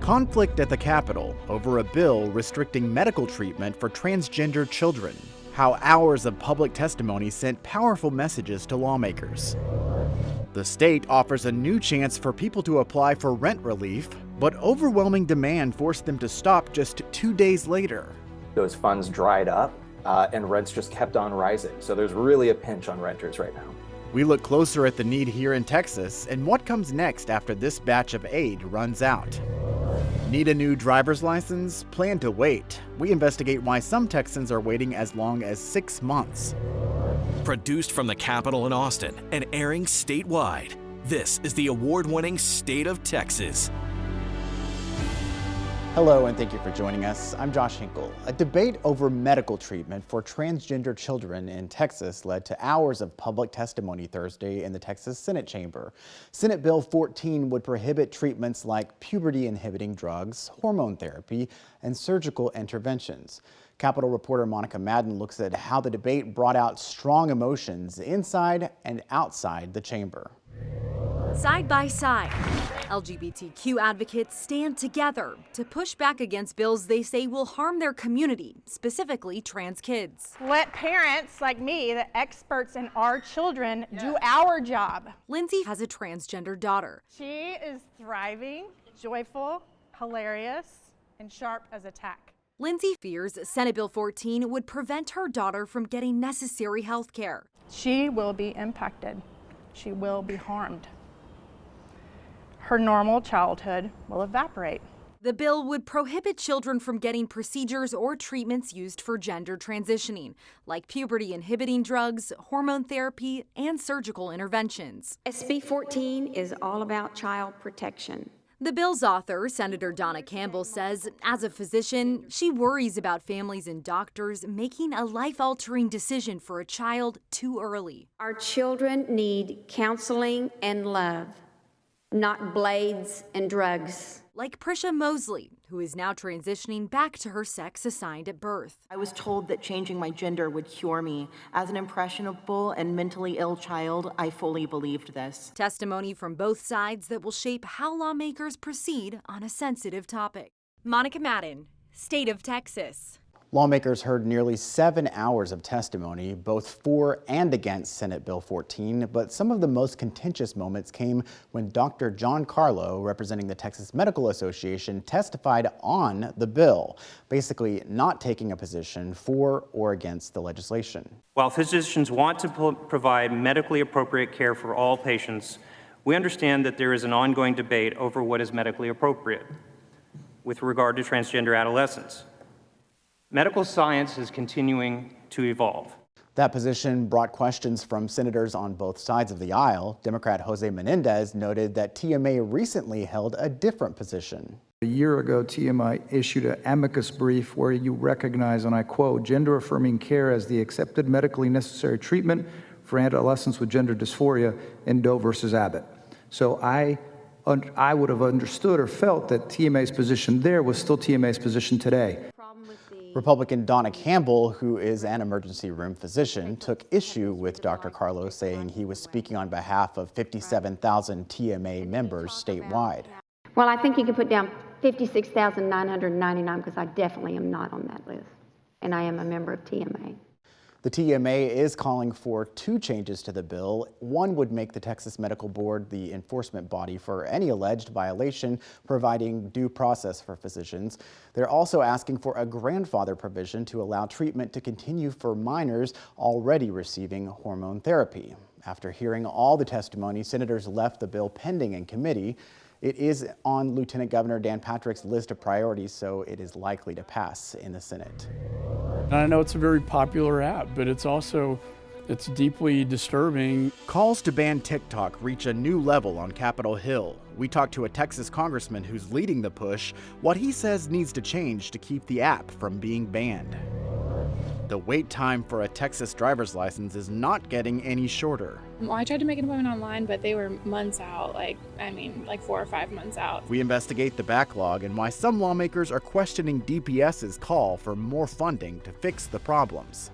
Conflict at the Capitol over a bill restricting medical treatment for transgender children. How hours of public testimony sent powerful messages to lawmakers. The state offers a new chance for people to apply for rent relief, but overwhelming demand forced them to stop just 2 days later. Those funds dried up and rents just kept on rising. So there's really a pinch on renters right now. We look closer at the need here in Texas and what comes next after this batch of aid runs out. Need a new driver's license? Plan to wait. We investigate why some Texans are waiting as long as 6 months. Produced from the Capitol in Austin and airing statewide, this is the award-winning State of Texas. Hello and thank you for joining us. I'm Josh Hinkle. A debate over medical treatment for transgender children in Texas led to hours of public testimony Thursday in the Texas Senate chamber. Senate Bill 14 would prohibit treatments like puberty-inhibiting drugs, hormone therapy, and surgical interventions. Capitol reporter Monica Madden looks at how the debate brought out strong emotions inside and outside the chamber. Side by side, LGBTQ advocates stand together to push back against bills they say will harm their community, specifically trans kids. Let parents like me, the experts in our children, do our job. Lindsay has a transgender daughter. She is thriving, joyful, hilarious, and sharp as a tack. Lindsay fears Senate Bill 14 would prevent her daughter from getting necessary health care. She will be impacted. She will be harmed. Her normal childhood will evaporate. The bill would prohibit children from getting procedures or treatments used for gender transitioning, like puberty-inhibiting drugs, hormone therapy, and surgical interventions. SB 14 is all about child protection. The bill's author, Senator Donna Campbell, says, as a physician, she worries about families and doctors making a life-altering decision for a child too early. Our children need counseling and love, not blades and drugs. Like Prisha Mosley, who is now transitioning back to her sex assigned at birth. I was told that changing my gender would cure me. As an impressionable and mentally ill child, I fully believed this. Testimony from both sides that will shape how lawmakers proceed on a sensitive topic. Monica Madden, State of Texas. Lawmakers heard nearly 7 hours of testimony, both for and against Senate Bill 14, but some of the most contentious moments came when Dr. John Carlo, representing the Texas Medical Association, testified on the bill, basically not taking a position for or against the legislation. While physicians want to provide medically appropriate care for all patients, we understand that there is an ongoing debate over what is medically appropriate with regard to transgender adolescents. Medical science is continuing to evolve. That position brought questions from senators on both sides of the aisle. Democrat Jose Menendez noted that TMA recently held a different position. A year ago, TMI issued an amicus brief where you recognize, and I quote, gender-affirming care as the accepted medically necessary treatment for adolescents with gender dysphoria in Doe versus Abbott. So I would have understood or felt that TMA's position there was still TMA's position today. Republican Donna Campbell, who is an emergency room physician, took issue with Dr. Carlo, saying he was speaking on behalf of 57,000 TMA members statewide. Well, I think you can put down 56,999 because I definitely am not on that list, and I am a member of TMA. The TMA is calling for 2 changes to the bill. One would make the Texas Medical Board the enforcement body for any alleged violation, providing due process for physicians. They're also asking for a grandfather provision to allow treatment to continue for minors already receiving hormone therapy. After hearing all the testimony, senators left the bill pending in committee. It is on Lieutenant Governor Dan Patrick's list of priorities, so it is likely to pass in the Senate. And I know it's a very popular app, but it's deeply disturbing. Calls to ban TikTok reach a new level on Capitol Hill. We talked to a Texas congressman who's leading the push, what he says needs to change to keep the app from being banned. The wait time for a Texas driver's license is not getting any shorter. Well, I tried to make an appointment online, but they were months out, like 4 or 5 months out. We investigate the backlog and why some lawmakers are questioning DPS's call for more funding to fix the problems.